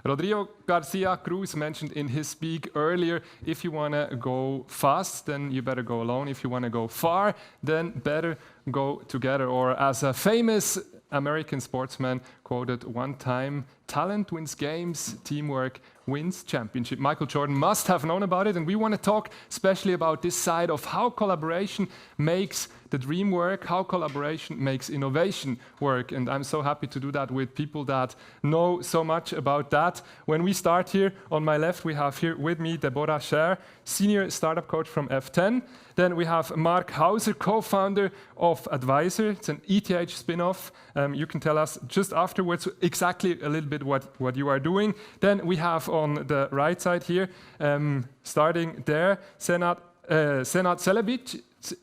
Rodrigo Garcia Cruz mentioned in his speak earlier, if you want to go fast, then you better go alone. If you want to go far, then better go together. Or as a famous American sportsman quoted one time, talent wins games, teamwork wins championship. Michael Jordan must have known about it, and we want to talk especially about this side of how collaboration makes the dream work, how collaboration makes innovation work. And I'm so happy to do that with people that know so much about that. When we start here, on my left, we have here with me Deborrah Schaer, Senior Startup Coach from F10. Then we have Marc Hauser, co-founder of Advaisor. It's an ETH spin-off. You can tell us just afterwards exactly a little bit what you are doing. Then we have on the right side here, starting there, Senad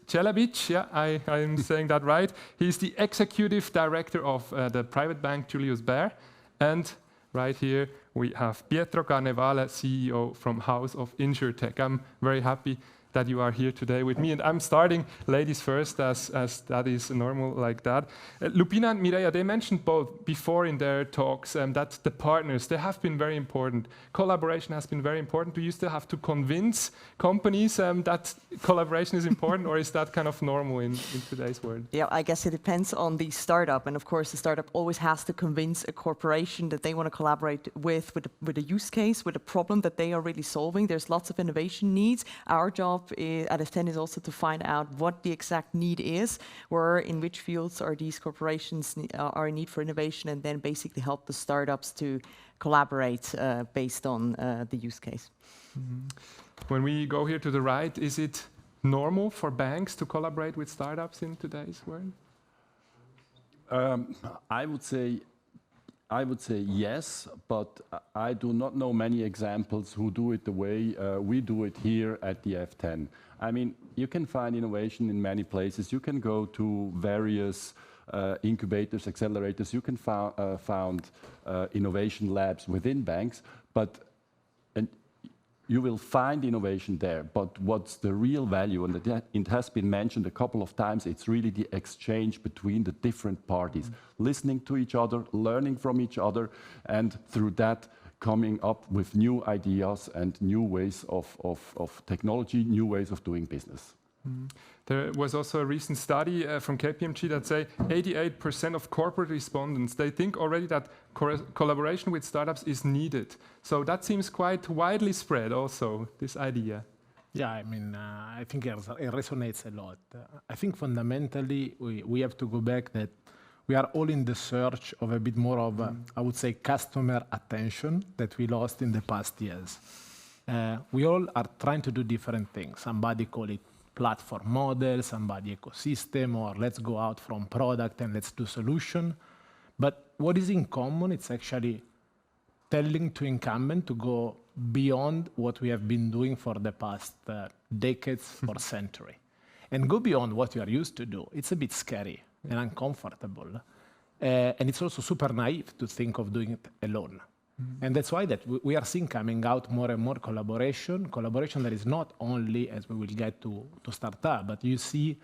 Celebic, yeah, I'm saying that right. He's the executive director of the private bank Julius Baer. And right here we have Pietro Carnevale, CEO from House of Insurtech. I'm very happy that you are here today with me. And I'm starting ladies first, as that is normal like that. Lupina and Mireia, they mentioned both before in their talks that the partners, they have been very important. Collaboration has been very important. Do you still have to convince companies that collaboration is important, or is that kind of normal in today's world? Yeah, I guess it depends on the startup. And of course, the startup always has to convince a corporation that they want to collaborate with a use case, with a problem that they are really solving. There's lots of innovation needs. Our job at F10 is also to find out what the exact need is, where in which fields are these corporations are in need for innovation, and then basically help the startups to collaborate based on the use case. Mm-hmm. When we go here to the right, is it normal for banks to collaborate with startups in today's world? I would say yes, but I do not know many examples who do it the way we do it here at the F10. I mean, you can find innovation in many places. You can go to various incubators, accelerators. You can found innovation labs within banks, but you will find innovation there, but what's the real value, and it has been mentioned a couple of times, it's really the exchange between the different parties, listening to each other, learning from each other, and through that coming up with new ideas and new ways of technology, new ways of doing business. Mm. There was also a recent study from KPMG that say 88% of corporate respondents, they think already that collaboration with startups is needed. So that seems quite widely spread also, this idea. Yeah, I mean, I think it resonates a lot. I think fundamentally we have to go back that we are all in the search of a bit more of, I would say, customer attention that we lost in the past years. We all are trying to do different things. Somebody call it platform model, somebody ecosystem, or let's go out from product and let's do solution. But what is in common, it's actually telling to incumbent to go beyond what we have been doing for the past decades or century. And go beyond what you are used to do. It's a bit scary and uncomfortable. And it's also super naive to think of doing it alone. Mm-hmm. And that's why that we are seeing coming out more and more collaboration that is not only, as we will get to startup, but you see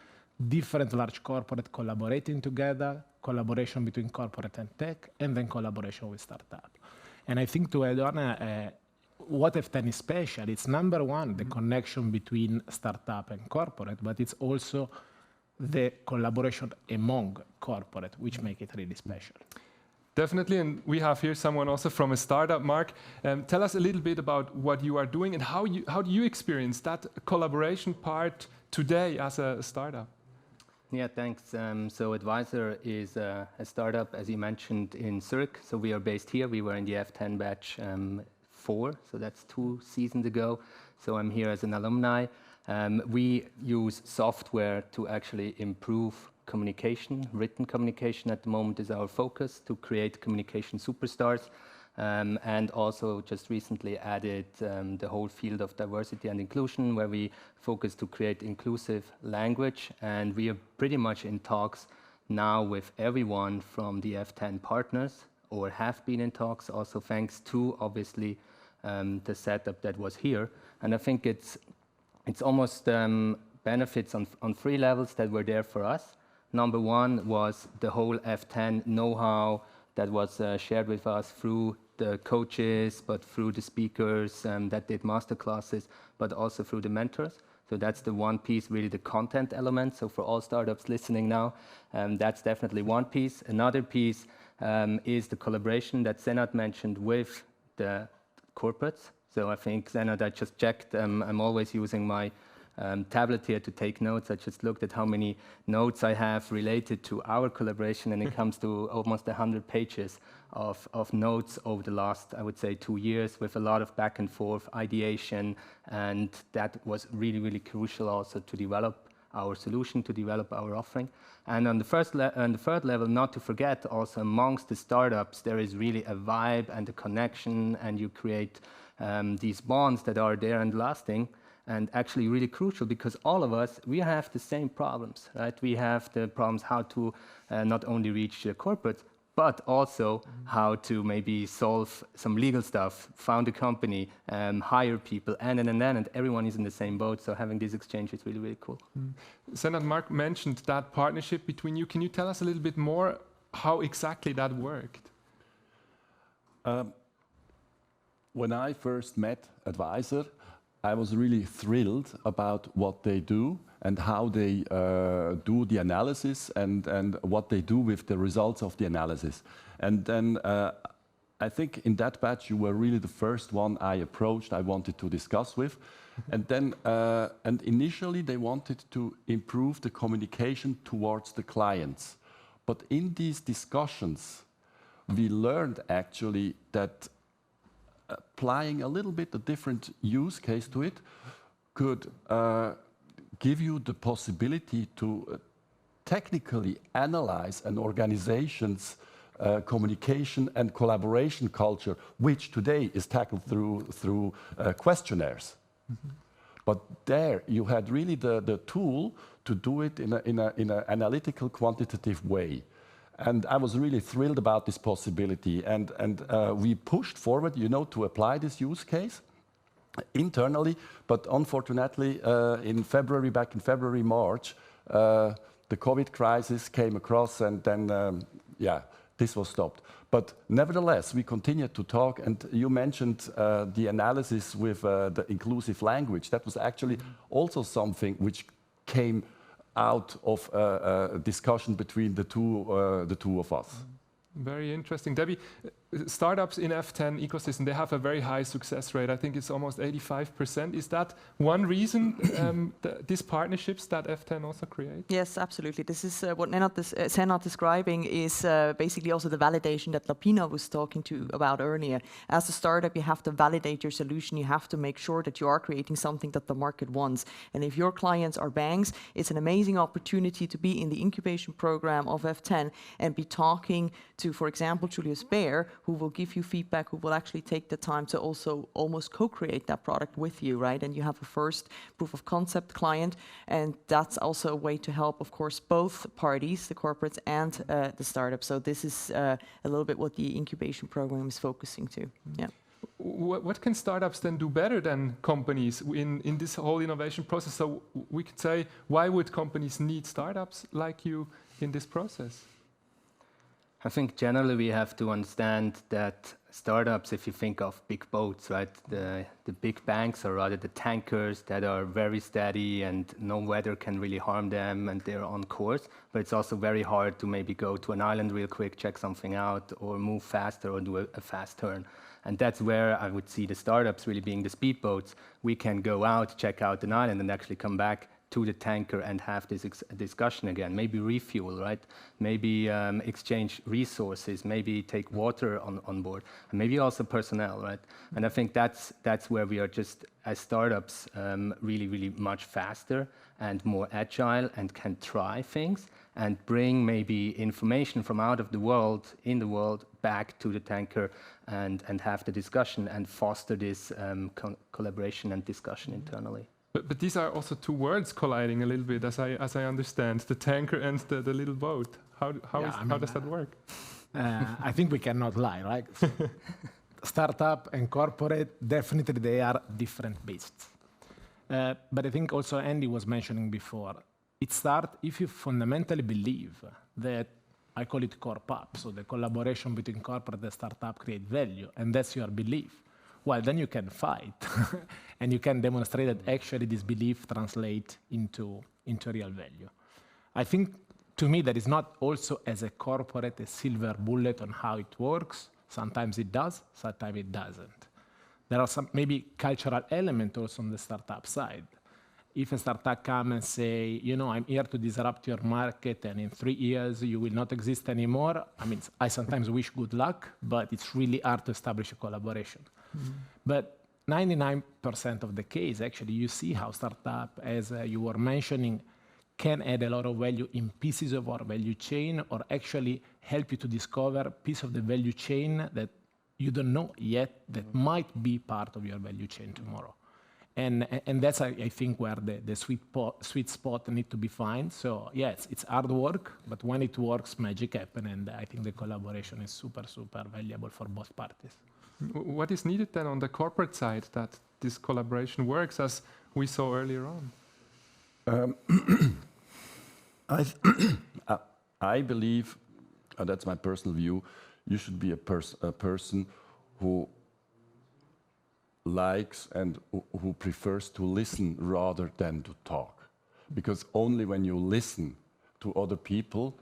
different large corporate collaborating together, collaboration between corporate and tech, and then collaboration with startup. And I think to add on, what F10 is special, it's number one, the connection between startup and corporate, but it's also the collaboration among corporate, which make it really special. Definitely, and we have here someone also from a startup, Marc. Tell us a little bit about what you are doing and how do you experience that collaboration part today as a startup? Yeah, thanks. So Advaisor is a startup, as you mentioned, in Zurich. So we are based here. We were in the F10 batch 4, so that's 2 seasons ago. So I'm here as an alumni. We use software to actually improve communication. Written communication at the moment is our focus, to create communication superstars. And also just recently added the whole field of diversity and inclusion, where we focus to create inclusive language. And we are pretty much in talks now with everyone from the F10 partners, or have been in talks, also thanks to, obviously, the setup that was here. And I think it's almost benefits on 3 levels that were there for us. Number 1 was the whole F10 know-how that was shared with us through the coaches, but through the speakers that did master classes, but also through the mentors. So that's the one piece, really the content element. So for all startups listening now, that's definitely one piece. Another piece is the collaboration that Senad mentioned with the corporates. So I think, Senad, I just checked, I'm always using my tablet here to take notes. I just looked at how many notes I have related to our collaboration, and it comes to almost 100 pages of notes over the last, I would say, 2 years, with a lot of back and forth ideation, and that was really, really crucial also to develop our solution, to develop our offering. And on the third level, not to forget, also amongst the startups, there is really a vibe and a connection, and you create these bonds that are there and lasting, and actually really crucial, because all of us, we have the same problems, right? We have the problems how to not only reach the corporates, but also how to maybe solve some legal stuff, found a company, hire people, and everyone is in the same boat. So having this exchange is really, really cool. Senad, Marc mentioned that partnership between you. Can you tell us a little bit more how exactly that worked? When I first met Advaisor, I was really thrilled about what they do and how they do the analysis and what they do with the results of the analysis. And then I think in that batch you were really the first one I approached, I wanted to discuss with. And then and initially they wanted to improve the communication towards the clients. But in these discussions, we learned actually that applying a little bit a different use case to it could give you the possibility to technically analyze an organization's communication and collaboration culture, which today is tackled through questionnaires. But there you had really the tool to do it in an analytical, quantitative way. And I was really thrilled about this possibility. And we pushed forward, you know, to apply this use case internally. But unfortunately, back in February, March, the COVID crisis came across, and then, this was stopped. But nevertheless, we continued to talk. And you mentioned the analysis with the inclusive language. That was actually also something which came out of a discussion between the two of us. Very interesting. Debbie, startups in F10 ecosystem, they have a very high success rate. I think it's almost 85%. Is that one reason these partnerships that F10 also creates? Yes, absolutely. This is what Senad describing is basically also the validation that Lapina was talking to about earlier. As a startup, you have to validate your solution. You have to make sure that you are creating something that the market wants. And if your clients are banks, it's an amazing opportunity to be in the incubation program of F10 and be talking to, for example, Julius Baer, who will give you feedback, who will actually take the time to also almost co-create that product with you, right? And you have a first proof of concept client, and that's also a way to help, of course, both parties, the corporates and the startups. So this is a little bit what the incubation program is focusing to. Yeah. What can startups then do better than companies in this whole innovation process? So we could say, why would companies need startups like you in this process? I think generally we have to understand that startups, if you think of big boats, right, the big banks are rather the tankers that are very steady and no weather can really harm them and they're on course. But it's also very hard to maybe go to an island real quick, check something out, or move faster or do a fast turn. And that's where I would see the startups really being the speedboats. We can go out, check out an island, and actually come back to the tanker and have this discussion again. Maybe refuel, right? Maybe exchange resources, maybe take water on board, and maybe also personnel, right? And I think that's where we are just, as startups, really, really much faster and more agile and can try things and bring maybe information from out of the world, in the world, back to the tanker and have the discussion and foster this collaboration and discussion internally. But these are also two words colliding a little bit, as I understand, the tanker and the little boat. How does that work? I think we cannot lie, right? Startup and corporate, definitely they are different beasts. But I think also Andy was mentioning before, it starts if you fundamentally believe that I call it corp up. So the collaboration between corporate and startup create value, and that's your belief. Well, then you can fight, and you can demonstrate that actually this belief translates into real value. I think, to me, that is not also as a corporate a silver bullet on how it works. Sometimes it does, sometimes it doesn't. There are some maybe cultural elements also on the startup side. If a startup comes and say, I'm here to disrupt your market, and in 3 years you will not exist anymore, I mean, I sometimes wish good luck, but it's really hard to establish a collaboration. But 99% of the case, actually, you see how startup, as you were mentioning, can add a lot of value in pieces of our value chain, or actually help you to discover a piece of the value chain that you don't know yet that might be part of your value chain tomorrow. And that's, I think, where the sweet spot need to be found. So yes, it's hard work, but when it works, magic happens, and I think the collaboration is super, super valuable for both parties. What is needed then on the corporate side that this collaboration works, as we saw earlier on? I believe, that's my personal view, you should be a person who likes and who prefers to listen rather than to talk. Because only when you listen to other people,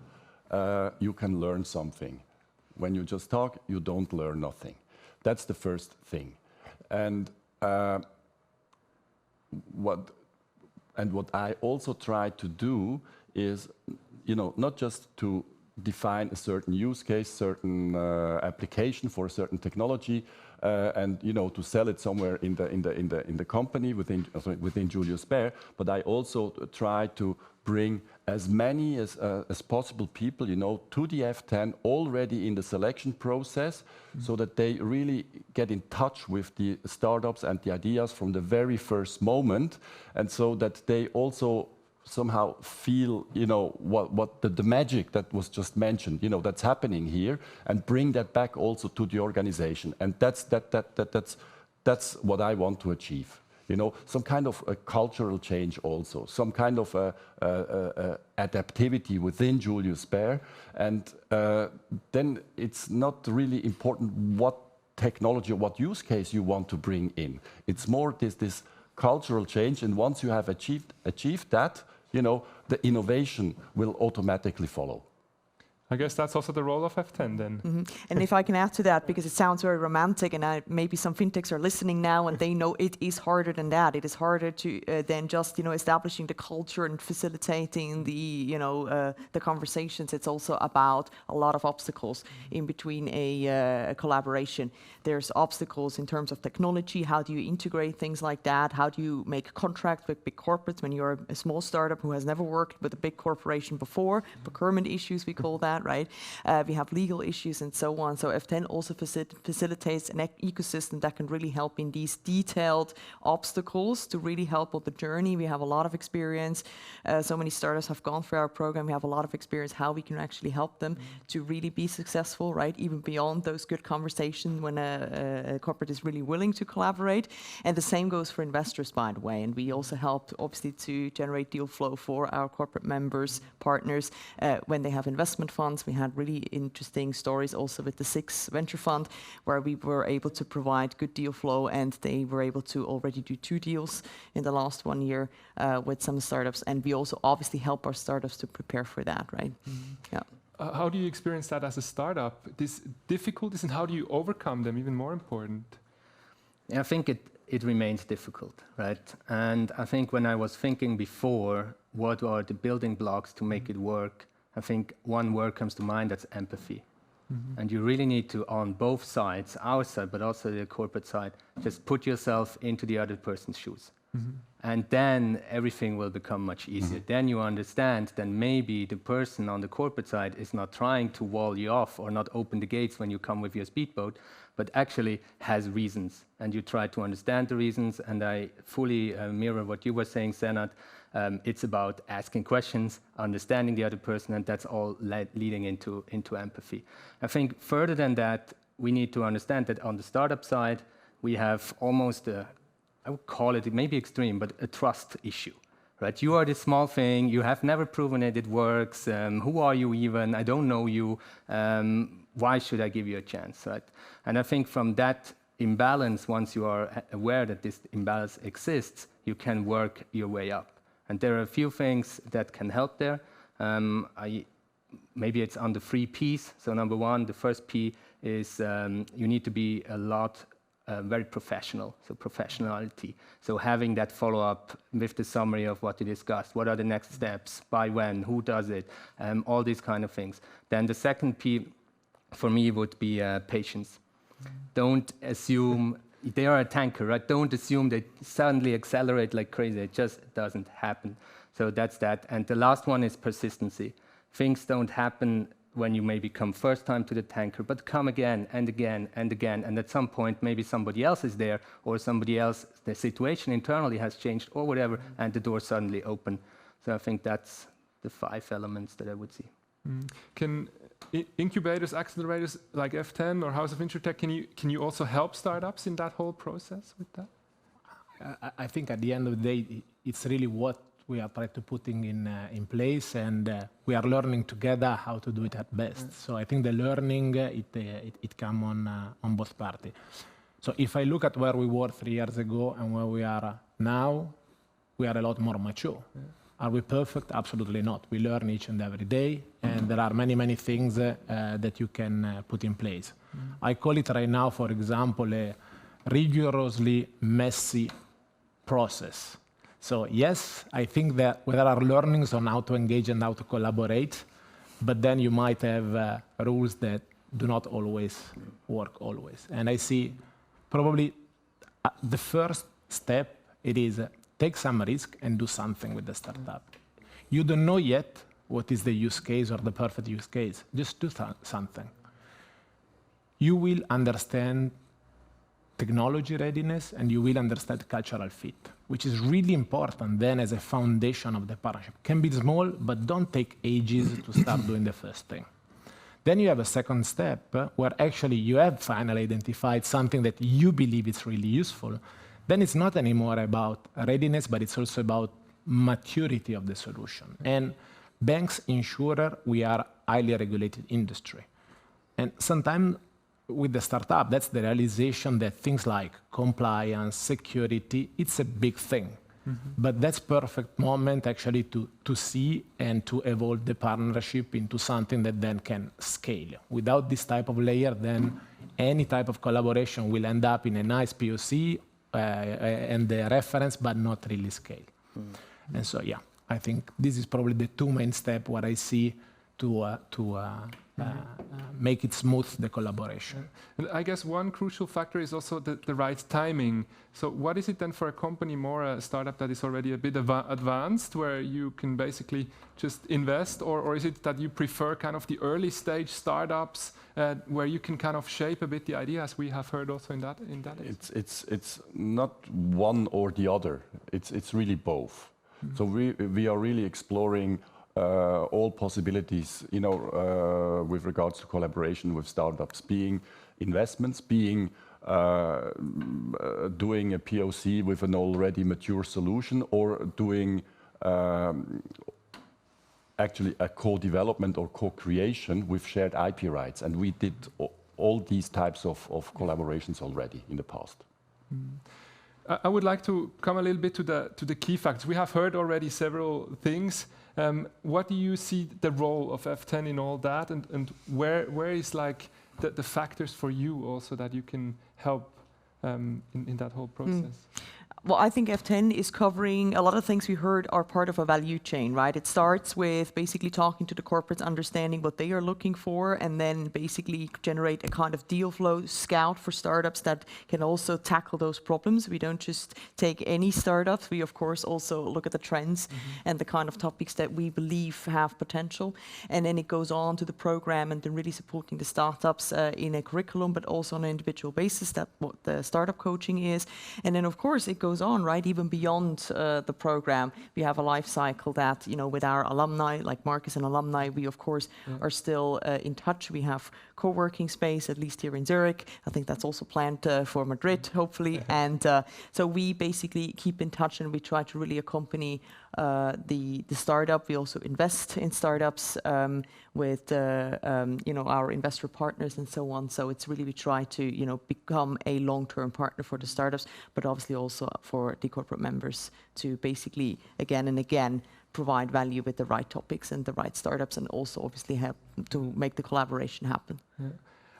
you can learn something. When you just talk, you don't learn nothing. That's the first thing. And what I also try to do is, not just to define a certain use case, certain application for a certain technology, and to sell it somewhere in the company within Julius Baer. But I also try to bring as many as possible people, to the F10 already in the selection process, so that they really get in touch with the startups and the ideas from the very first moment, and so that they also somehow feel, what the magic that was just mentioned, that's happening here, and bring that back also to the organization. And that's what I want to achieve. Some kind of a cultural change also, some kind of adaptivity within Julius Baer. And then it's not really important what technology or what use case you want to bring in. It's more this cultural change, and once you have achieved that, the innovation will automatically follow. I guess that's also the role of F10 then. Mm-hmm. And if I can add to that, because it sounds very romantic, and maybe some fintechs are listening now and they know it is harder than that. It is harder to than just establishing the culture and facilitating the conversations. It's also about a lot of obstacles in between a collaboration. There's obstacles in terms of technology. How do you integrate things like that? How do you make a contract with big corporates when you're a small startup who has never worked with a big corporation before? Procurement issues, we call that. Right? We have legal issues and so on. So F10 also facilitates an ecosystem that can really help in these detailed obstacles to really help on the journey. We have a lot of experience. So many startups have gone through our program. We have a lot of experience how we can actually help them to really be successful, right? Even beyond those good conversations when a corporate is really willing to collaborate. And the same goes for investors, by the way. And we also help, obviously, to generate deal flow for our corporate members, partners, when they have investment funds. We had really interesting stories also with the 6 venture fund, where we were able to provide good deal flow, and they were able to already do 2 deals in the last 1 year with some startups. And we also obviously help our startups to prepare for that, right? Mm-hmm. Yeah. How do you experience that as a startup? These difficulties, and how do you overcome them? Even more important. I think it remains difficult, right? And I think when I was thinking before, what are the building blocks to make it work? I think one word comes to mind, that's empathy. Mm-hmm. And you really need to, on both sides, our side, but also the corporate side, just put yourself into the other person's shoes. Mm-hmm. And then everything will become much easier. Mm-hmm. Then you understand that maybe the person on the corporate side is not trying to wall you off or not open the gates when you come with your speedboat, but actually has reasons. And you try to understand the reasons. And I fully mirror what you were saying, Senad. It's about asking questions, understanding the other person, and that's all leading into empathy. I think further than that, we need to understand that on the startup side, we have almost I would call it maybe extreme, but a trust issue. right? You are this small thing. You have never proven it. It works. Who are you even? I don't know you. Why should I give you a chance, right? And I think from that imbalance, once you are aware that this imbalance exists, you can work your way up. And there are a few things that can help there. Maybe it's on the 3 Ps. So number one, the first P is you need to be very professional, so professionality. So having that follow-up with the summary of what you discussed, what are the next steps, by when, who does it, all these kind of things. Then the second P for me would be patience. Don't assume, they are a tanker, right? Don't assume they suddenly accelerate like crazy. It just doesn't happen. So that's that. And the last one is persistency. Things don't happen when you maybe come first time to the tanker, but come again and again and again. And at some point, maybe somebody else is there, or somebody else, the situation internally has changed, or whatever, and the door suddenly open. So I think that's the 5 elements that I would see. Can incubators, accelerators like F10 or House of Insurtech, can you also help startups in that whole process with that? I think at the end of the day, it's really what we are trying to putting in place, and we are learning together how to do it at best. So I think the learning, it come on both parties. So if I look at where we were 3 years ago and where we are now, we are a lot more mature. Are we perfect? Absolutely not. We learn each and every day, and there are many, many things that you can put in place. I call it right now, for example, a rigorously messy process. So yes, I think that there are learnings on how to engage and how to collaborate, but then you might have rules that do not always work always. And I see probably the first step, it is take some risk and do something with the startup. You don't know yet what is the use case or the perfect use case. Just do something. You will understand technology readiness, and you will understand cultural fit, which is really important then as a foundation of the partnership. Can be small, but don't take ages to start doing the first thing. Then you have a second step where actually you have finally identified something that you believe is really useful. Then it's not anymore about readiness, but it's also about maturity of the solution. And banks, insurer, we are highly regulated industry. And sometimes with the startup, that's the realization that things like compliance, security, it's a big thing. But that's perfect moment actually to see and to evolve the partnership into something that then can scale. Without this type of layer, then any type of collaboration will end up in a nice POC and the reference, but not really scale. And so, yeah, I think this is probably the 2 main steps what I see to make it smooth, the collaboration. And I guess one crucial factor is also the right timing. So what is it then for a company, more a startup that is already a bit advanced, where you can basically just invest, or is it that you prefer kind of the early stage startups where you can kind of shape a bit the idea, as we have heard also in that? It's not one or the other. It's really both. So we are really exploring all possibilities, with regards to collaboration with startups, being investments, being doing a POC with an already mature solution, or doing actually a co-development or co-creation with shared IP rights. And we did all these types of collaborations already in the past. I would like to come a little bit to the key facts. We have heard already several things. What do you see the role of F10 in all that, and where is like the factors for you also that you can help in that whole process? Well, I think F10 is covering a lot of things we heard are part of a value chain, right? It starts with basically talking to the corporates, understanding what they are looking for, and then basically generate a kind of deal flow scout for startups that can also tackle those problems. We don't just take any startups. We, of course, also look at the trends and the kind of topics that we believe have potential. And then it goes on to the program and then really supporting the startups in a curriculum, but also on an individual basis. That's what the startup coaching is. And then, of course, it goes on, right? Even beyond the program, we have a life cycle that, with our alumni, like Marc is an alumni, we of course are still in touch. We have co-working space, at least here in Zurich. I think that's also planned for Madrid, hopefully. And so we basically keep in touch, and we try to really accompany the startup. We also invest in startups with our investor partners and so on. So it's really we try to become a long-term partner for the startups, but obviously also for the corporate members to basically again and again provide value with the right topics and the right startups, and also obviously help to make the collaboration happen. Yeah.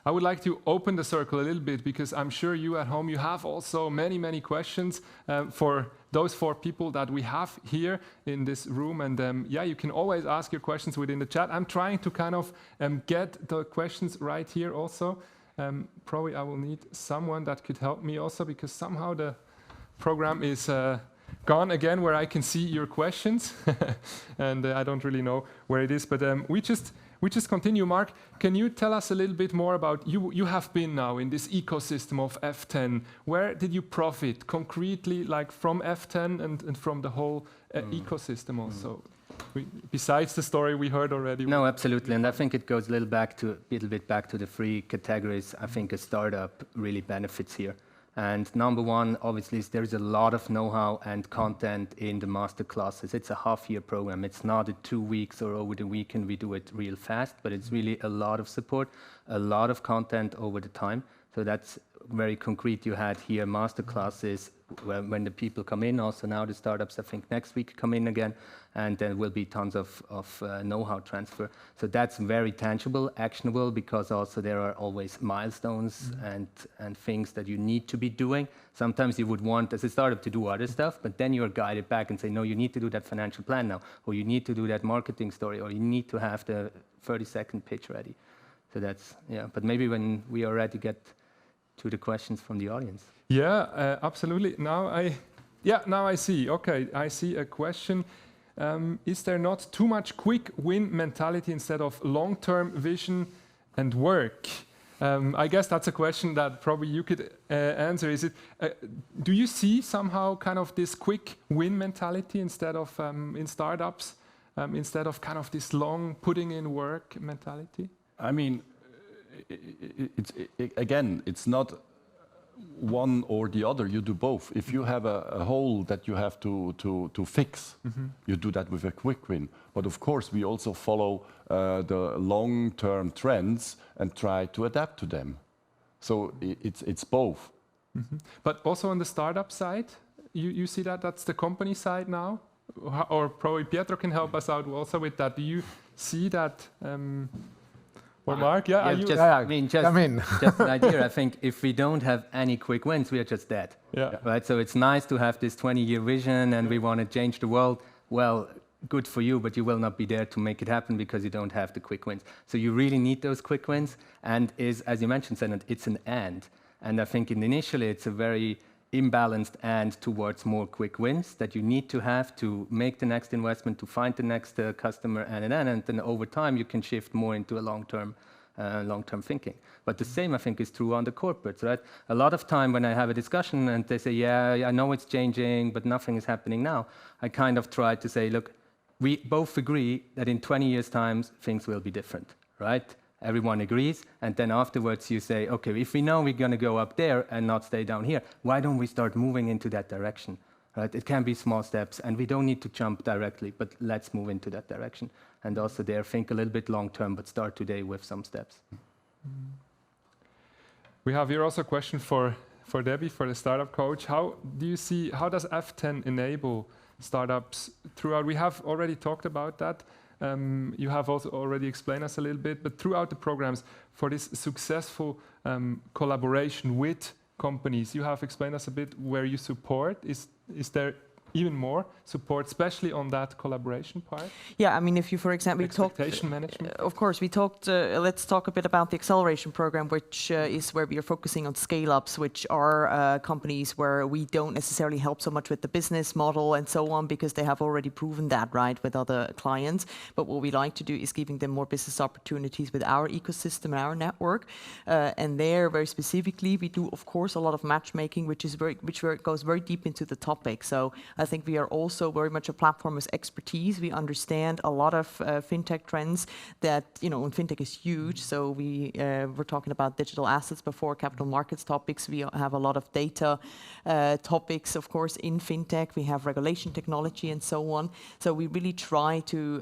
I would like to open the circle a little bit, because I'm sure you at home, you have also many questions for those 4 people that we have here in this room. And you can always ask your questions within the chat. I'm trying to kind of get the questions right here also. Probably I will need someone that could help me also, because somehow the program is gone again where I can see your questions. And I don't really know where it is, but we just continue. Marc, can you tell us a little bit more about you have been now in this ecosystem of F10. Where did you profit concretely, like from F10 and from the whole ecosystem also? Besides the story we heard already. No, absolutely. And I think it goes a little bit back to the 3 categories. I think a startup really benefits here. And number one, obviously, is there's a lot of know-how and content in the master classes. It's a half-year program. It's not a 2 weeks or over the weekend. We do it real fast, but it's really a lot of support, a lot of content over the time. So that's very concrete. You had here master classes when the people come in. Also now the startups, I think next week come in again, and there will be tons of know-how transfer. So that's very tangible, actionable, because also there are always milestones and things that you need to be doing. Sometimes you would want as a startup to do other stuff, but then you're guided back and say, no, you need to do that financial plan now, or you need to do that marketing story, or you need to have the 30-second pitch ready. So that's, but maybe when we are ready to get to the questions from the audience. Yeah, absolutely. Now I see. Okay, I see a question. Is there not too much quick win mentality instead of long-term vision and work? I guess that's a question that probably you could answer. Is it? Do you see somehow kind of this quick win mentality instead of in startups, instead of kind of this long putting in work mentality? I mean, it's not one or the other. You do both. If you have a hole that you have to fix, you do that with a quick win. But of course, we also follow the long-term trends and try to adapt to them. So it's both. But also on the startup side, you see that's the company side now? Or probably Pietro can help us out also with that. Do you see that? Or Marc, just an idea. I think if we don't have any quick wins, we are just dead. Yeah. Right. So it's nice to have this 20-year vision, and we want to change the world. Well, good for you, but you will not be there to make it happen because you don't have the quick wins. So you really need those quick wins. And as you mentioned, Senad, it's an and. And I think initially it's a very imbalanced and towards more quick wins that you need to have to make the next investment, to find the next customer, and then over time you can shift more into a long-term thinking. But the same, I think, is true on the corporates, right? A lot of time when I have a discussion and they say, yeah, I know it's changing, but nothing is happening now, I kind of try to say, look, we both agree that in 20 years' time, things will be different, right? Everyone agrees, and then afterwards you say, okay, if we know we're going to go up there and not stay down here, why don't we start moving into that direction? Right? It can be small steps, and we don't need to jump directly, but let's move into that direction. And also there, think a little bit long-term, but start today with some steps. We have here also a question for Debbie, for the startup coach. How does F10 enable startups throughout? We have already talked about that. You have also already explained us a little bit, but throughout the programs for this successful collaboration with companies, you have explained us a bit where you support. Is there even more support, especially on that collaboration part? Yeah, I mean, if you, for example, expectation management. Of course, we talked. Let's talk a bit about the acceleration program, which is where we are focusing on scale-ups, which are companies where we don't necessarily help so much with the business model and so on, because they have already proven that, right, with other clients. But what we like to do is giving them more business opportunities with our ecosystem and our network. And there, very specifically, we do, of course, a lot of matchmaking, which goes very deep into the topic. So I think we are also very much a platform with expertise. We understand a lot of fintech trends that, and fintech is huge. So we were talking about digital assets before, capital markets topics. We have a lot of data topics, of course, in fintech. We have regulation technology and so on. So we really try to,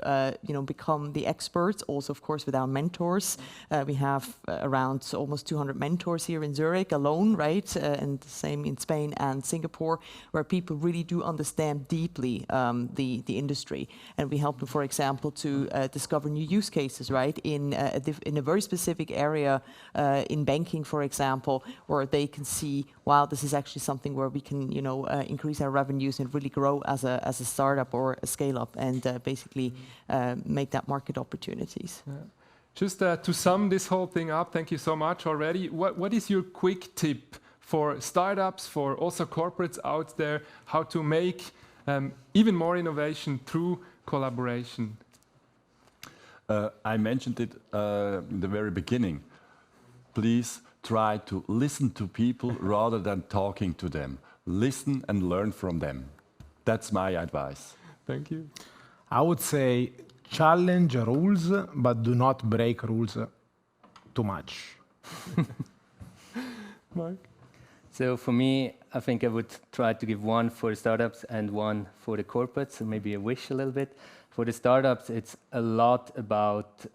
become the experts, also, of course, with our mentors. We have around almost 200 mentors here in Zurich alone, right? And the same in Spain and Singapore, where people really do understand deeply the industry. And we help them, for example, to discover new use cases, right? In a very specific area in banking, for example, where they can see, wow, this is actually something where we can, increase our revenues and really grow as a startup or a scale-up, and basically make that market opportunities. Yeah. Just to sum this whole thing up, thank you so much already. What is your quick tip for startups, for also corporates out there, how to make even more innovation through collaboration? I mentioned it in the very beginning. Please try to listen to people rather than talking to them. Listen and learn from them. That's my advice. Thank you. I would say challenge rules, but do not break rules too much. Marc? So for me, I think I would try to give one for the startups and one for the corporates, so maybe a wish a little bit. For the startups, it's a lot about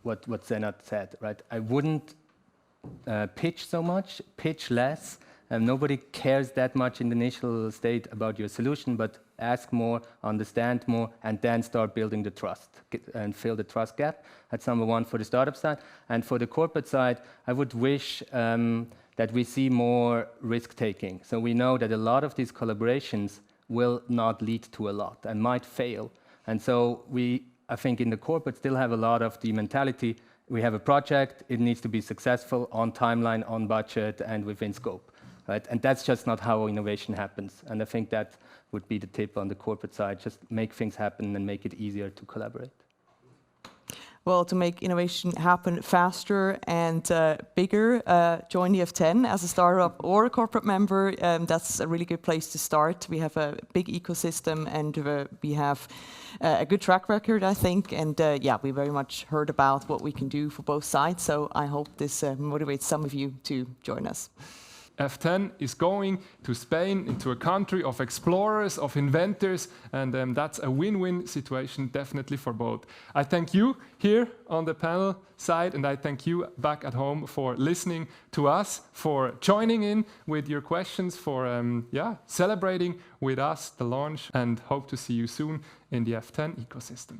what Senad said, right? I wouldn't pitch so much, pitch less. Nobody cares that much in the initial state about your solution, but ask more, understand more, and then start building the trust and fill the trust gap. That's number one for the startup side. And for the corporate side, I would wish that we see more risk-taking. So we know that a lot of these collaborations will not lead to a lot and might fail. And so I think in the corporate still have a lot of the mentality, we have a project, it needs to be successful on timeline, on budget, and within scope. Right? And that's just not how innovation happens. And I think that would be the tip on the corporate side, just make things happen and make it easier to collaborate. Well, to make innovation happen faster and bigger, join the F10 as a startup or a corporate member. That's a really good place to start. We have a big ecosystem, and we have a good track record, I think. And we very much heard about what we can do for both sides. So I hope this motivates some of you to join us. F10 is going to Spain, into a country of explorers, of inventors, and that's a win-win situation definitely for both. I thank you here on the panel side, and I thank you back at home for listening to us, for joining in with your questions, for celebrating with us the launch, and hope to see you soon in the F10 ecosystem.